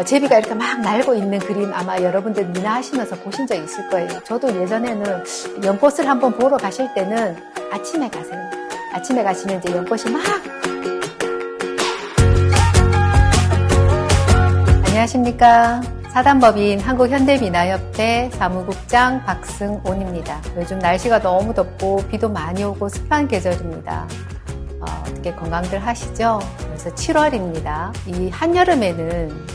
제비가 이렇게 막 날고 있는 그림 아마 여러분들 미나 하시면서 보신 적 있을 거예요. 저도 예전에는 연꽃을 한번 보러 가실 때는 아침에 가세요. 아침에 가시면 이제 연꽃이 막. 안녕하십니까. 사단법인 한국현대미나협회 사무국장 박승온입니다. 요즘 날씨가 너무 덥고 비도 많이 오고 습한 계절입니다. 어떻게 건강들 하시죠? 그래서 7월입니다. 이 한여름에는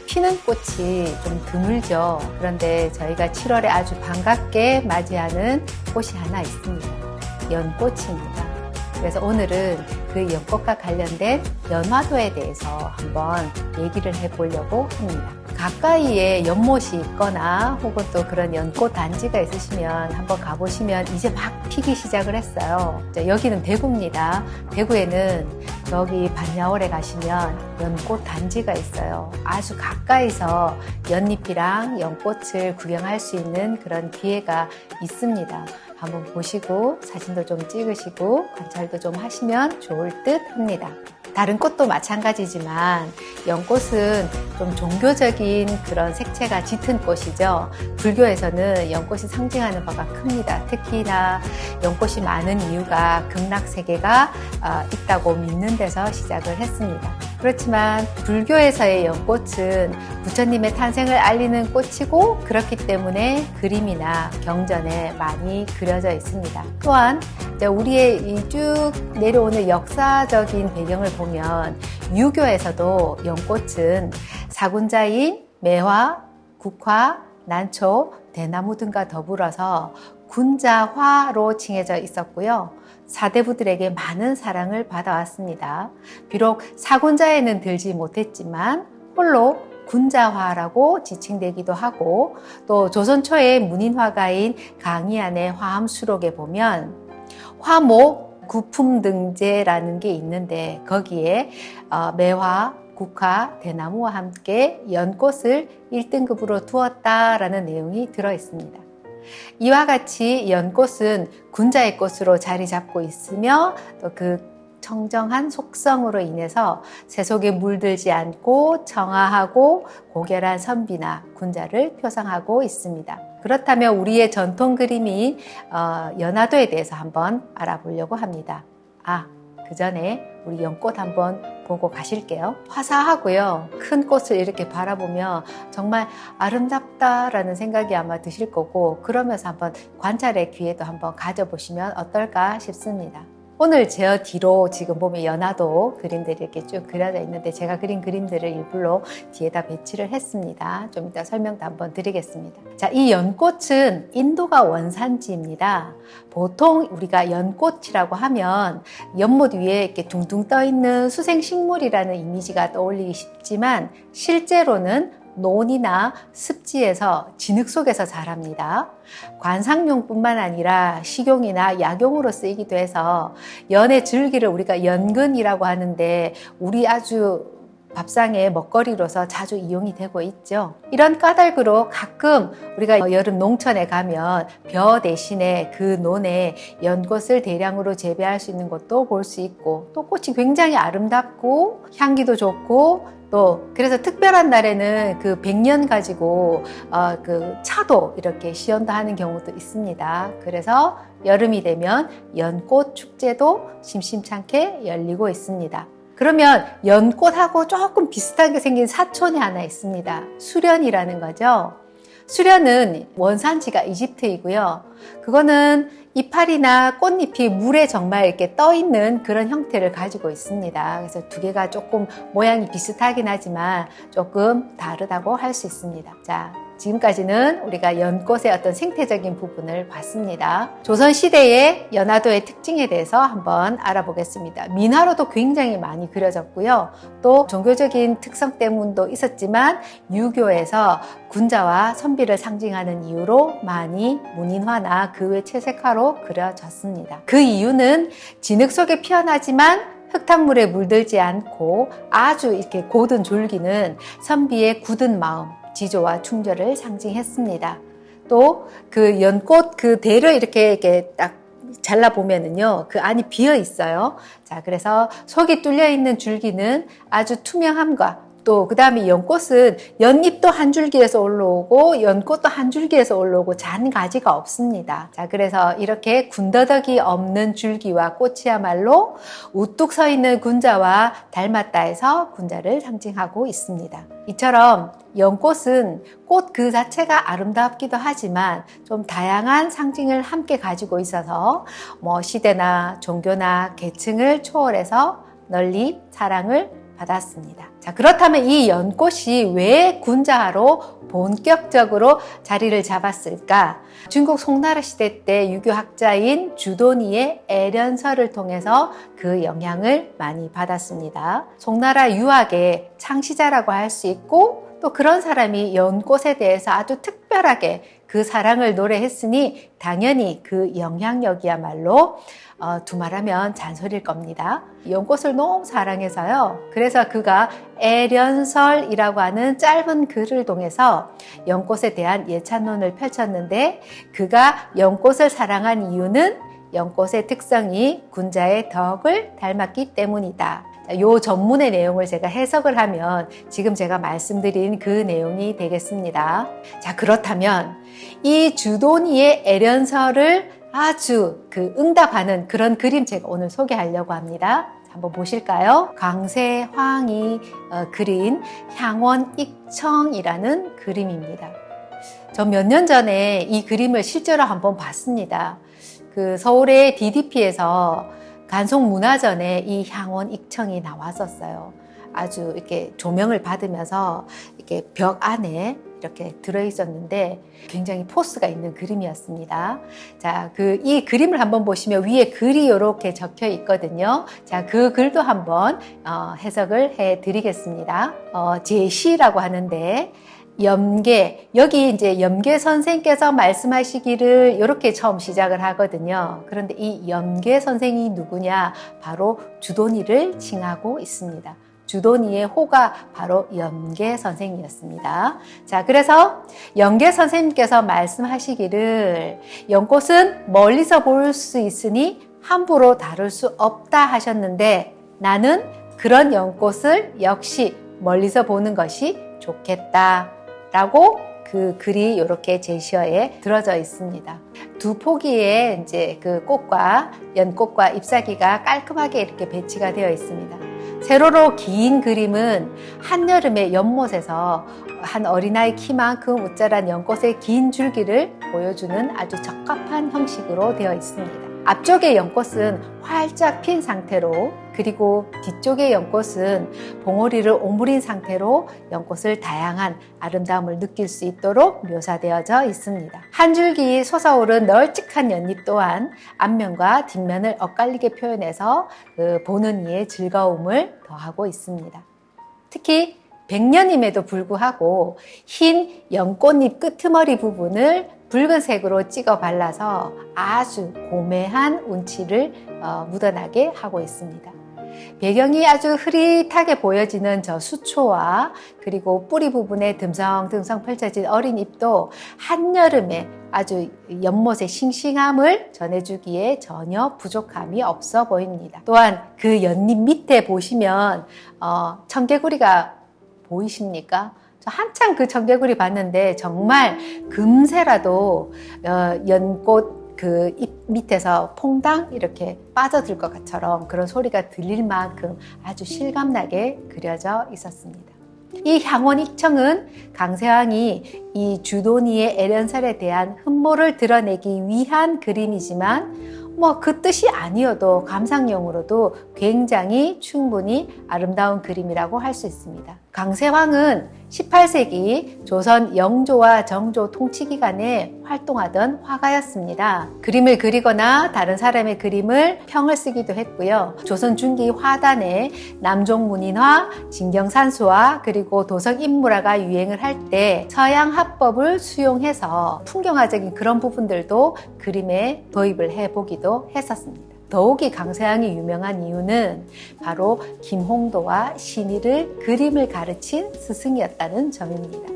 피는 꽃이 좀 드물죠. 그런데 저희가 7월에 아주 반갑게 맞이하는 꽃이 하나 있습니다. 연꽃입니다. 그래서 오늘은 그 연꽃과 관련된 연화도에 대해서 한번 얘기를 해보려고 합니다. 가까이에 연못이 있거나 혹은 또 그런 연꽃 단지가 있으시면 한번 가보시면 이제 막 피기 시작을 했어요. 여기는 대구입니다. 대구에는 여기 반야월에 가시면 연꽃 단지가 있어요. 아주 가까이서 연잎이랑 연꽃을 구경할 수 있는 그런 기회가 있습니다. 한번 보시고 사진도 좀 찍으시고 관찰도 좀 하시면 좋을 듯 합니다. 다른 꽃도 마찬가지지만 연꽃은 좀 종교적인 그런 색채가 짙은 꽃이죠. 불교에서는 연꽃이 상징하는 바가 큽니다. 특히나 연꽃이 많은 이유가 극락세계가 있다고 믿는 데서 시작을 했습니다. 그렇지만 불교에서의 연꽃은 부처님의 탄생을 알리는 꽃이고 그렇기 때문에 그림이나 경전에 많이 그려져 있습니다. 또한 우리의 이 쭉 내려오는 역사적인 배경을 보면 유교에서도 연꽃은 사군자인 매화, 국화, 난초, 대나무 등과 더불어서 군자화로 칭해져 있었고요. 사대부들에게 많은 사랑을 받아왔습니다. 비록 사군자에는 들지 못했지만 홀로 군자화라고 지칭되기도 하고 또 조선 초의 문인화가인 강희안의 화암수록에 보면 화목 구품등재라는 게 있는데 거기에 매화, 국화, 대나무와 함께 연꽃을 1등급으로 두었다라는 내용이 들어 있습니다. 이와 같이 연꽃은 군자의 꽃으로 자리 잡고 있으며 또 그 청정한 속성으로 인해서 세속에 물들지 않고 청아하고 고결한 선비나 군자를 표상하고 있습니다. 그렇다면 우리의 전통 그림인 연화도에 대해서 한번 알아보려고 합니다. 그 전에 우리 연꽃 한번 보고 가실게요. 화사하고요. 큰 꽃을 이렇게 바라보면 정말 아름답다라는 생각이 아마 드실 거고 그러면서 한번 관찰의 기회도 한번 가져보시면 어떨까 싶습니다. 오늘 제 뒤로 지금 보면 연화도 그림들이 이렇게 쭉 그려져 있는데 제가 그린 그림들을 일부러 뒤에다 배치를 했습니다. 좀 이따 설명도 한번 드리겠습니다. 자, 이 연꽃은 인도가 원산지입니다. 보통 우리가 연꽃이라고 하면 연못 위에 이렇게 둥둥 떠 있는 수생식물이라는 이미지가 떠올리기 쉽지만 실제로는 논이나 습지에서 진흙 속에서 자랍니다. 관상용뿐만 아니라 식용이나 약용으로 쓰이기도 해서 연의 줄기를 우리가 연근이라고 하는데 우리 아주 밥상의 먹거리로서 자주 이용이 되고 있죠. 이런 까닭으로 가끔 우리가 여름 농촌에 가면 벼 대신에 그 논에 연꽃을 대량으로 재배할 수 있는 것도 볼 수 있고 또 꽃이 굉장히 아름답고 향기도 좋고 또 그래서 특별한 날에는 그 백년 가지고 그 차도 이렇게 시연도 하는 경우도 있습니다. 그래서 여름이 되면 연꽃 축제도 심심찮게 열리고 있습니다. 그러면 연꽃하고 조금 비슷하게 생긴 사촌이 하나 있습니다. 수련이라는 거죠. 수련은 원산지가 이집트이고요. 그거는 이파리나 꽃잎이 물에 정말 이렇게 떠 있는 그런 형태를 가지고 있습니다. 그래서 두 개가 조금 모양이 비슷하긴 하지만 조금 다르다고 할 수 있습니다. 자, 지금까지는 우리가 연꽃의 어떤 생태적인 부분을 봤습니다. 조선시대의 연화도의 특징에 대해서 한번 알아보겠습니다. 민화로도 굉장히 많이 그려졌고요. 또 종교적인 특성 때문도 있었지만 유교에서 군자와 선비를 상징하는 이유로 많이 문인화나 그 외 채색화로 그려졌습니다. 그 이유는 진흙 속에 피어나지만 흙탕물에 물들지 않고 아주 이렇게 곧은 줄기는 선비의 굳은 마음, 지조와 충절을 상징했습니다. 또 그 연꽃 그 대를 이렇게 딱 잘라보면은요, 그 안이 비어 있어요. 자, 그래서 속이 뚫려 있는 줄기는 아주 투명함과 또 그다음에 연꽃은 연잎도 한 줄기에서 올라오고 연꽃도 한 줄기에서 올라오고 잔 가지가 없습니다. 자, 그래서 이렇게 군더더기 없는 줄기와 꽃이야말로 우뚝 서 있는 군자와 닮았다 해서 군자를 상징하고 있습니다. 이처럼 연꽃은 꽃 그 자체가 아름답기도 하지만 좀 다양한 상징을 함께 가지고 있어서 시대나 종교나 계층을 초월해서 널리 사랑을 받았습니다. 자, 그렇다면 이 연꽃이 왜 군자로 본격적으로 자리를 잡았을까? 중국 송나라 시대 때 유교학자인 주도니의 애련서를 통해서 그 영향을 많이 받았습니다. 송나라 유학의 창시자라고 할 수 있고 또 그런 사람이 연꽃에 대해서 아주 특별하게 그 사랑을 노래했으니 당연히 그 영향력이야말로 두말하면 잔소리일 겁니다. 연꽃을 너무 사랑해서요. 그래서 그가 애련설이라고 하는 짧은 글을 통해서 연꽃에 대한 예찬론을 펼쳤는데 그가 연꽃을 사랑한 이유는 연꽃의 특성이 군자의 덕을 닮았기 때문이다. 요 전문의 내용을 제가 해석을 하면 지금 제가 말씀드린 그 내용이 되겠습니다. 자, 그렇다면 이 주도니의 애련설을 아주 응답하는 그런 그림 제가 오늘 소개하려고 합니다. 한번 보실까요? 강세황이 그린 향원익청이라는 그림입니다. 저 몇 년 전에 이 그림을 실제로 한번 봤습니다. 서울의 DDP에서 간송문화전에 이 향원익청이 나왔었어요. 아주 이렇게 조명을 받으면서 이렇게 벽 안에 이렇게 들어있었는데 굉장히 포스가 있는 그림이었습니다. 자, 이 그림을 한번 보시면 위에 글이 이렇게 적혀 있거든요. 자, 그 글도 한번 해석을 해 드리겠습니다. 제시라고 하는데 염계, 여기 이제 염계 선생께서 말씀하시기를 이렇게 처음 시작을 하거든요. 그런데 이 염계 선생이 누구냐? 바로 주도니를 칭하고 있습니다. 주도니의 호가 바로 염계 선생이었습니다. 자, 그래서 염계 선생님께서 말씀하시기를 연꽃은 멀리서 볼 수 있으니 함부로 다룰 수 없다 하셨는데 나는 그런 연꽃을 역시 멀리서 보는 것이 좋겠다 라고 그 글이 이렇게 제시어에 들어져 있습니다. 두 포기에 이제 그 꽃과 연꽃과 잎사귀가 깔끔하게 이렇게 배치가 되어 있습니다. 세로로 긴 그림은 한여름의 연못에서 한 어린아이 키만큼 우짜란 연꽃의 긴 줄기를 보여주는 아주 적합한 형식으로 되어 있습니다. 앞쪽의 연꽃은 활짝 핀 상태로 그리고 뒤쪽의 연꽃은 봉오리를 오므린 상태로 연꽃을 다양한 아름다움을 느낄 수 있도록 묘사되어져 있습니다. 한 줄기 솟아오른 널찍한 연잎 또한 앞면과 뒷면을 엇갈리게 표현해서 보는 이의 즐거움을 더하고 있습니다. 특히 백년임에도 불구하고 흰 연꽃잎 끄트머리 부분을 붉은색으로 찍어 발라서 아주 고매한 운치를 묻어나게 하고 있습니다. 배경이 아주 흐릿하게 보여지는 저 수초와 그리고 뿌리 부분에 듬성듬성 펼쳐진 어린 잎도 한여름에 아주 연못의 싱싱함을 전해주기에 전혀 부족함이 없어 보입니다. 또한 그 연잎 밑에 보시면 청개구리가 보이십니까? 한참 그 청개구리 봤는데 정말 금세라도 연꽃 그 잎 밑에서 퐁당 이렇게 빠져들 것처럼 그런 소리가 들릴 만큼 아주 실감나게 그려져 있었습니다. 이 향원익청은 강세황이 이 주도니의 애련설에 대한 흠모를 드러내기 위한 그림이지만 그 뜻이 아니어도 감상용으로도 굉장히 충분히 아름다운 그림이라고 할 수 있습니다. 강세황은 18세기 조선 영조와 정조 통치 기간에 활동하던 화가였습니다. 그림을 그리거나 다른 사람의 그림을 평을 쓰기도 했고요. 조선 중기 화단에 남종문인화, 진경산수화 그리고 도성인물화가 유행을 할 때 서양 화법을 수용해서 풍경화적인 그런 부분들도 그림에 도입을 해보기도 했었습니다. 더욱이 강세황이 유명한 이유는 바로 김홍도와 신의를 그림을 가르친 스승이었다는 점입니다.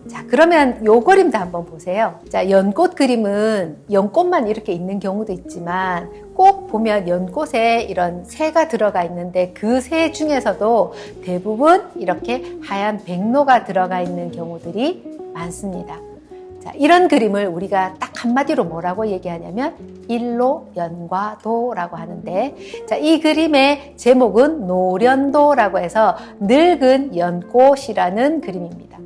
자, 그러면 요 그림도 한번 보세요. 자, 연꽃 그림은 연꽃만 이렇게 있는 경우도 있지만 꼭 보면 연꽃에 이런 새가 들어가 있는데 그 새 중에서도 대부분 이렇게 하얀 백로가 들어가 있는 경우들이 많습니다. 자, 이런 그림을 우리가 딱 한마디로 뭐라고 얘기하냐면 일로연과도라고 하는데, 자, 이 그림의 제목은 노련도라고 해서 늙은 연꽃이라는 그림입니다.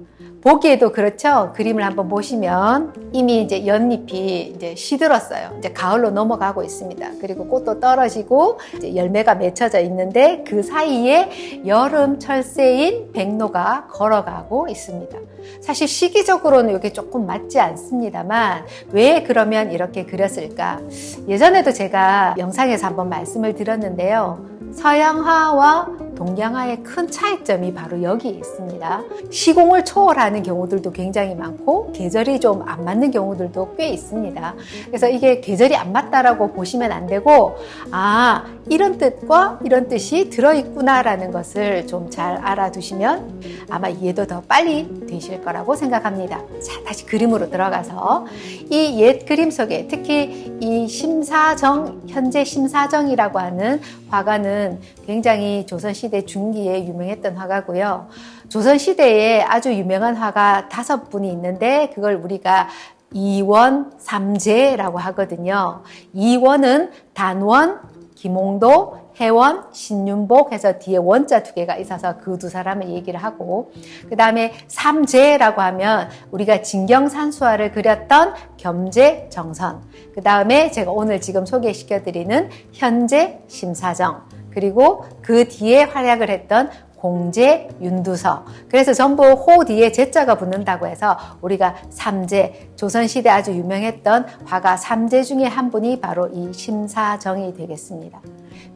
보기에도 그렇죠. 그림을 한번 보시면 이미 이제 연잎이 이제 시들었어요. 이제 가을로 넘어가고 있습니다. 그리고 꽃도 떨어지고 이제 열매가 맺혀져 있는데 그 사이에 여름 철새인 백로가 걸어가고 있습니다. 사실 시기적으로는 이게 조금 맞지 않습니다만 왜 그러면 이렇게 그렸을까? 예전에도 제가 영상에서 한번 말씀을 드렸는데요. 서양화와 동양화의 큰 차이점이 바로 여기에 있습니다. 시공을 초월하는 경우들도 굉장히 많고 계절이 좀 안 맞는 경우들도 꽤 있습니다. 그래서 이게 계절이 안 맞다라고 보시면 안 되고, 아, 이런 뜻과 이런 뜻이 들어있구나라는 것을 좀 잘 알아두시면 아마 이해도 더 빨리 되실 거라고 생각합니다. 자, 다시 그림으로 들어가서 이 옛 그림 속에 특히 이 심사정, 현재 심사정이라고 하는 화가는 굉장히 조선시대 중기에 유명했던 화가고요. 조선시대에 아주 유명한 화가 5분이 있는데 그걸 우리가 이원, 삼재라고 하거든요. 이원은 단원, 김홍도, 해원, 신윤복 해서 뒤에 원자 2개가 있어서 그 2사람을 얘기를 하고, 그 다음에 삼재라고 하면 우리가 진경산수화를 그렸던 겸재, 정선, 그 다음에 제가 오늘 지금 소개시켜드리는 현재, 심사정, 그리고 그 뒤에 활약을 했던 공재, 윤두서. 그래서 전부 호 뒤에 제자가 붙는다고 해서 우리가 삼재, 조선시대 아주 유명했던 화가 삼재 중에 한 분이 바로 이 심사정이 되겠습니다.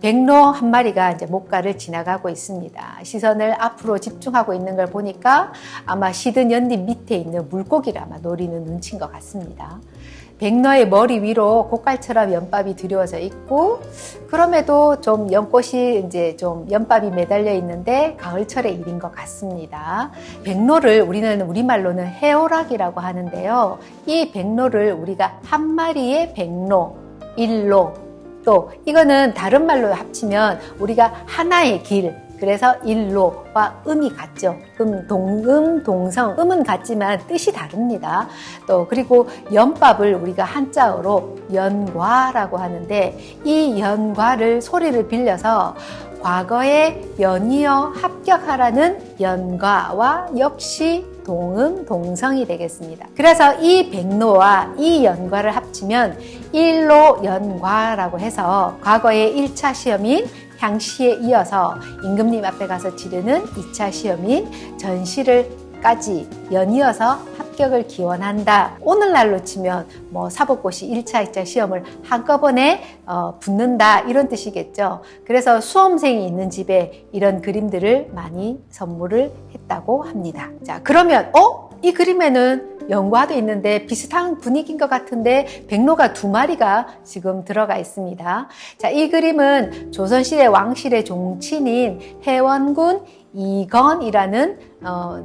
백로 한 마리가 이제 목가를 지나가고 있습니다. 시선을 앞으로 집중하고 있는 걸 보니까 아마 시든 연잎 밑에 있는 물고기를 아마 노리는 눈치인 것 같습니다. 백로의 머리 위로 곶갈처럼 연밥이 드리워져 있고, 그럼에도 좀 연꽃이 이제 좀 연밥이 매달려 있는데 가을철의 일인 것 같습니다. 백로를 우리는 우리말로는 해오락이라고 하는데요. 이 백로를 우리가 한 마리의 백로, 일로, 또 이거는 다른 말로 합치면 우리가 하나의 길, 그래서 일로와 음이 같죠. 동성, 음은 같지만 뜻이 다릅니다. 또 그리고 연밥을 우리가 한자어로 연과라고 하는데 이 연과를 소리를 빌려서 과거에 연이어 합격하라는 연과와 역시 동음, 동성이 되겠습니다. 그래서 이 백로와 이 연과를 합치면 일로연과라고 해서 과거의 1차 시험인 향시에 이어서 임금님 앞에 가서 치르는 2차 시험인 전시를까지 연이어서 합격을 기원한다. 오늘날로 치면 뭐 사법고시 1차, 2차 시험을 한꺼번에 붙는다 이런 뜻이겠죠. 그래서 수험생이 있는 집에 이런 그림들을 많이 선물을 했다고 합니다. 자, 그러면 이 그림에는 연과도 있는데 비슷한 분위기인 것 같은데 백로가 2마리가 지금 들어가 있습니다. 자, 이 그림은 조선시대 왕실의 종친인 해원군 이건이라는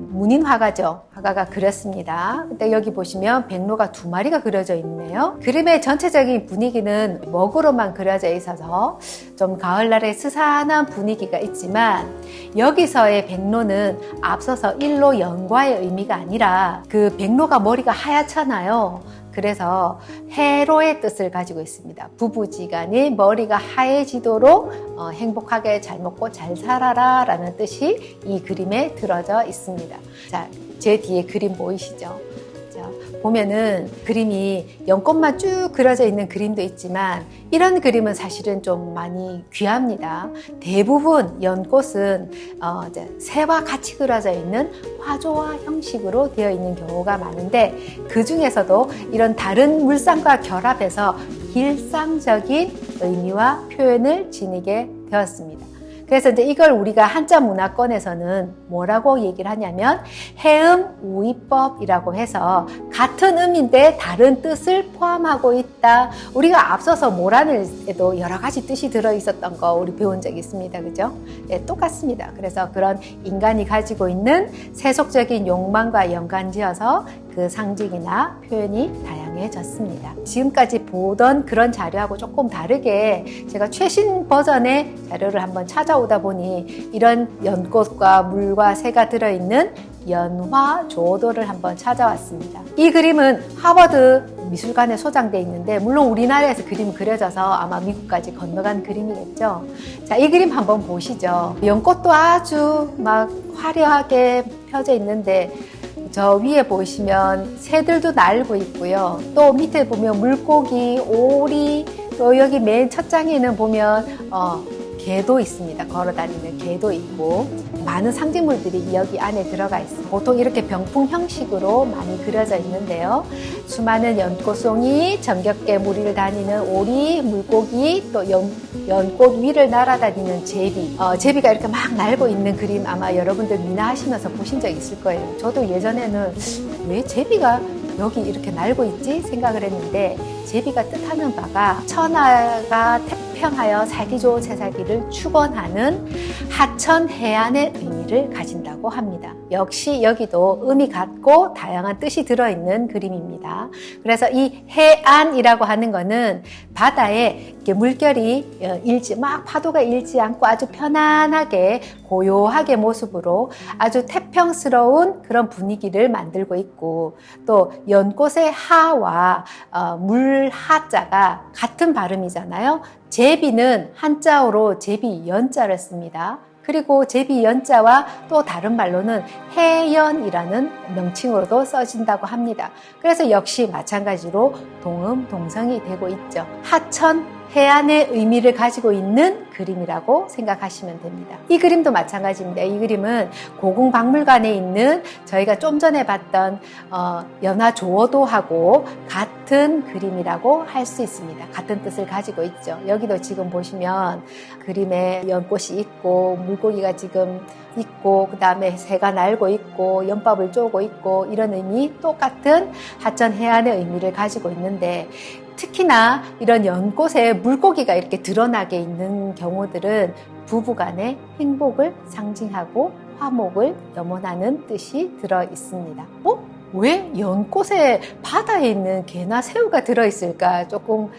문인 화가죠. 화가가 그렸습니다. 근데 여기 보시면 백로가 2마리가 그려져 있네요. 그림의 전체적인 분위기는 먹으로만 그려져 있어서 좀 가을날의 스산한 분위기가 있지만 여기서의 백로는 앞서서 일로 연과의 의미가 아니라 그 백로가 머리가 하얗잖아요. 그래서 해로의 뜻을 가지고 있습니다. 부부지간이 머리가 하얘지도록 행복하게 잘 먹고 잘 살아라 라는 뜻이 이 그림에 들어져 있습니다. 자, 제 뒤에 그림 보이시죠? 자, 보면은 그림이 연꽃만 쭉 그려져 있는 그림도 있지만 이런 그림은 사실은 좀 많이 귀합니다. 대부분 연꽃은 새와 같이 그려져 있는 화조화 형식으로 되어 있는 경우가 많은데 그 중에서도 이런 다른 물상과 결합해서 일상적인 의미와 표현을 지니게 되었습니다. 그래서 이제 이걸 우리가 한자 문화권에서는 뭐라고 얘기를 하냐면 해음 우의법이라고 해서 같은 음인데 다른 뜻을 포함하고 있다. 우리가 앞서서 모란에도 여러 가지 뜻이 들어있었던 거 우리 배운 적 있습니다. 그죠? 네, 똑같습니다. 그래서 그런 인간이 가지고 있는 세속적인 욕망과 연관지어서 그 상징이나 표현이 다양해졌습니다. 지금까지 보던 그런 자료하고 조금 다르게 제가 최신 버전의 자료를 한번 찾아오다 보니 이런 연꽃과 물과 새가 들어있는 연화조도를 한번 찾아왔습니다. 이 그림은 하버드 미술관에 소장되어 있는데 물론 우리나라에서 그림이 그려져서 아마 미국까지 건너간 그림이겠죠. 자, 이 그림 한번 보시죠. 연꽃도 아주 막 화려하게 펴져 있는데 저 위에 보시면 새들도 날고 있고요. 또 밑에 보면 물고기, 오리, 또 여기 맨 첫 장에는 보면 개도 있습니다. 걸어다니는 개도 있고 많은 상징물들이 여기 안에 들어가 있습니다. 보통 이렇게 병풍 형식으로 많이 그려져 있는데요. 수많은 연꽃송이, 정겹게 무리를 다니는 오리, 물고기, 또 연꽃 위를 날아다니는 제비. 제비가 이렇게 막 날고 있는 그림 아마 여러분들 미나하시면서 보신 적 있을 거예요. 저도 예전에는 왜 제비가 여기 이렇게 날고 있지 생각을 했는데 제비가 뜻하는 바가 천하가 태평하여 살기 좋은 새살기를 축원하는 하천 해안의 의미를 가진다고 합니다. 역시 여기도 의미 같고 다양한 뜻이 들어있는 그림입니다. 그래서 이 해안이라고 하는 거는 바다에 이렇게 물결이 막 파도가 일지 않고 아주 편안하게 고요하게 모습으로 아주 태평스러운 그런 분위기를 만들고 있고 또 연꽃의 하와 물 하자가 같은 발음이잖아요. 제비는 한자어로 제비 연자를 씁니다. 그리고 제비 연자와 또 다른 말로는 해연이라는 명칭으로도 써진다고 합니다. 그래서 역시 마찬가지로 동음, 동성이 되고 있죠. 하천, 해안의 의미를 가지고 있는 그림이라고 생각하시면 됩니다. 이 그림도 마찬가지입니다. 이 그림은 고궁박물관에 있는 저희가 좀 전에 봤던 연화조도하고 같은 그림이라고 할 수 있습니다. 같은 뜻을 가지고 있죠. 여기도 지금 보시면 그림에 연꽃이 있고 물고기가 지금 있고 그 다음에 새가 날고 있고 연밥을 쪼고 있고 이런 의미 똑같은 하천 해안의 의미를 가지고 있는데 특히나 이런 연꽃에 물고기가 이렇게 드러나게 있는 경우들은 부부간의 행복을 상징하고 화목을 염원하는 뜻이 들어 있습니다. 왜 연꽃에 바다에 있는 개나 새우가 들어있을까 조금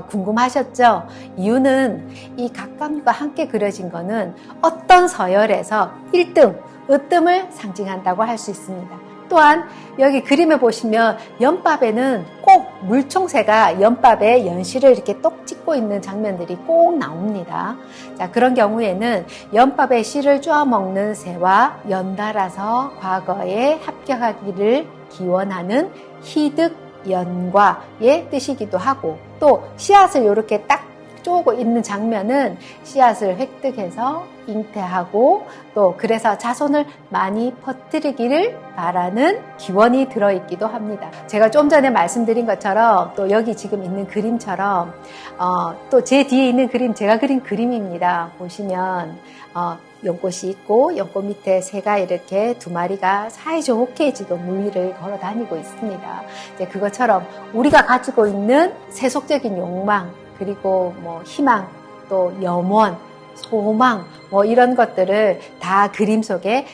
궁금하셨죠? 이유는 이 각각과 함께 그려진 거는 어떤 서열에서 1등, 으뜸을 상징한다고 할 수 있습니다. 또한 여기 그림에 보시면 연밥에는 꼭 물총새가 연밥에 연실을 이렇게 똑 찍고 있는 장면들이 꼭 나옵니다. 자, 그런 경우에는 연밥에 씨를 쪼아 먹는 새와 연달아서 과거에 합격하기를 기원하는 희득연과의 뜻이기도 하고 또 씨앗을 이렇게 딱 쪼고 있는 장면은 씨앗을 획득해서 잉태하고 또 그래서 자손을 많이 퍼뜨리기를 바라는 기원이 들어있기도 합니다. 제가 좀 전에 말씀드린 것처럼 또 여기 지금 있는 그림처럼 또 제 뒤에 있는 그림 제가 그린 그림입니다. 보시면 연꽃이 있고 연꽃 밑에 새가 이렇게 두 마리가 사이좋게 지금 물 위를 걸어 다니고 있습니다. 이제 그것처럼 우리가 가지고 있는 세속적인 욕망 그리고 희망, 또 염원, 소망, 이런 것들을 다 그림 속에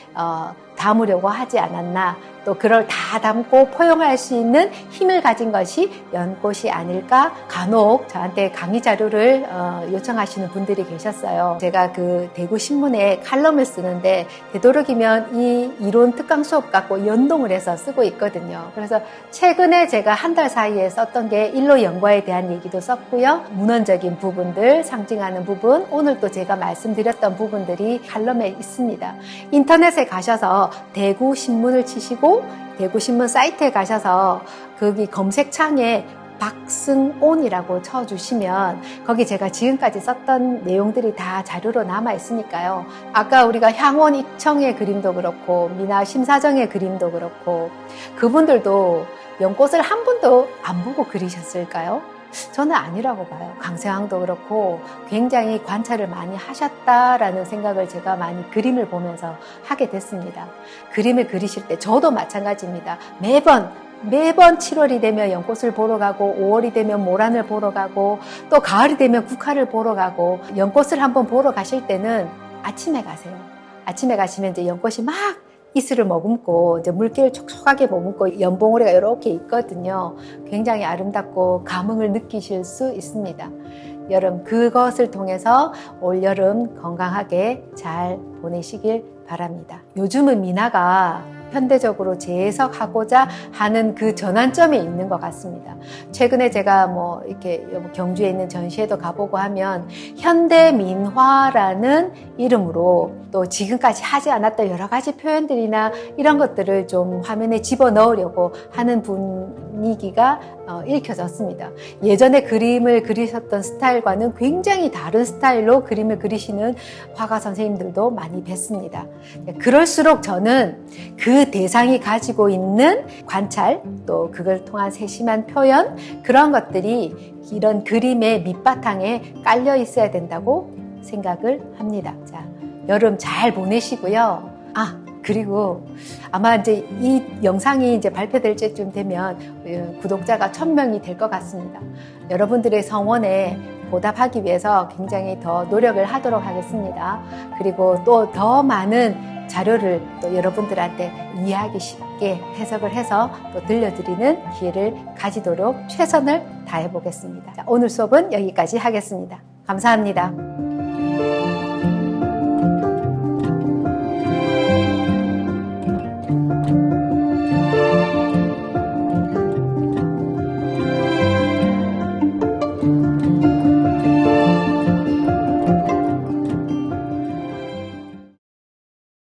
담으려고 하지 않았나. 또 그걸 다 담고 포용할 수 있는 힘을 가진 것이 연꽃이 아닐까 간혹 저한테 강의 자료를 요청하시는 분들이 계셨어요. 제가 그 대구신문에 칼럼을 쓰는데 되도록이면 이 이론 특강 수업 갖고 연동을 해서 쓰고 있거든요. 그래서 최근에 제가 한 달 사이에 썼던 게 일로 연과에 대한 얘기도 썼고요. 문헌적인 부분들, 상징하는 부분, 오늘 또 제가 말씀드렸던 부분들이 칼럼에 있습니다. 인터넷에 가셔서 대구신문을 치시고 대구신문 사이트에 가셔서 거기 검색창에 박승온이라고 쳐주시면 거기 제가 지금까지 썼던 내용들이 다 자료로 남아 있으니까요. 아까 우리가 향원 익청의 그림도 그렇고 미나 심사정의 그림도 그렇고 그분들도 연꽃을 한 번도 안 보고 그리셨을까요? 저는 아니라고 봐요. 강세왕도 그렇고 굉장히 관찰을 많이 하셨다라는 생각을 제가 많이 그림을 보면서 하게 됐습니다. 그림을 그리실 때 저도 마찬가지입니다. 매번 7월이 되면 연꽃을 보러 가고 5월이 되면 모란을 보러 가고 또 가을이 되면 국화를 보러 가고 연꽃을 한번 보러 가실 때는 아침에 가세요. 아침에 가시면 이제 연꽃이 막 이슬을 머금고 이제 물기를 촉촉하게 머금고 연봉오리가 이렇게 있거든요. 굉장히 아름답고 감흥을 느끼실 수 있습니다. 여름 그것을 통해서 올여름 건강하게 잘 보내시길 바랍니다. 요즘은 미나가 현대적으로 재해석하고자 하는 그 전환점에 있는 것 같습니다. 최근에 제가 이렇게 경주에 있는 전시회도 가보고 하면 현대민화라는 이름으로 또 지금까지 하지 않았던 여러 가지 표현들이나 이런 것들을 좀 화면에 집어넣으려고 하는 분위기가 읽혀졌습니다. 예전에 그림을 그리셨던 스타일과는 굉장히 다른 스타일로 그림을 그리시는 화가 선생님들도 많이 뵀습니다. 그럴수록 저는 그 대상이 가지고 있는 관찰, 또 그걸 통한 세심한 표현, 그런 것들이 이런 그림의 밑바탕에 깔려 있어야 된다고 생각을 합니다. 자, 여름 잘 보내시고요. 그리고 아마 이제 이 영상이 이제 발표될 때쯤 되면 구독자가 1000명이 될 것 같습니다. 여러분들의 성원에 보답하기 위해서 굉장히 더 노력을 하도록 하겠습니다. 그리고 또 더 많은 자료를 또 여러분들한테 이해하기 쉽게 해석을 해서 또 들려드리는 기회를 가지도록 최선을 다해 보겠습니다. 오늘 수업은 여기까지 하겠습니다. 감사합니다.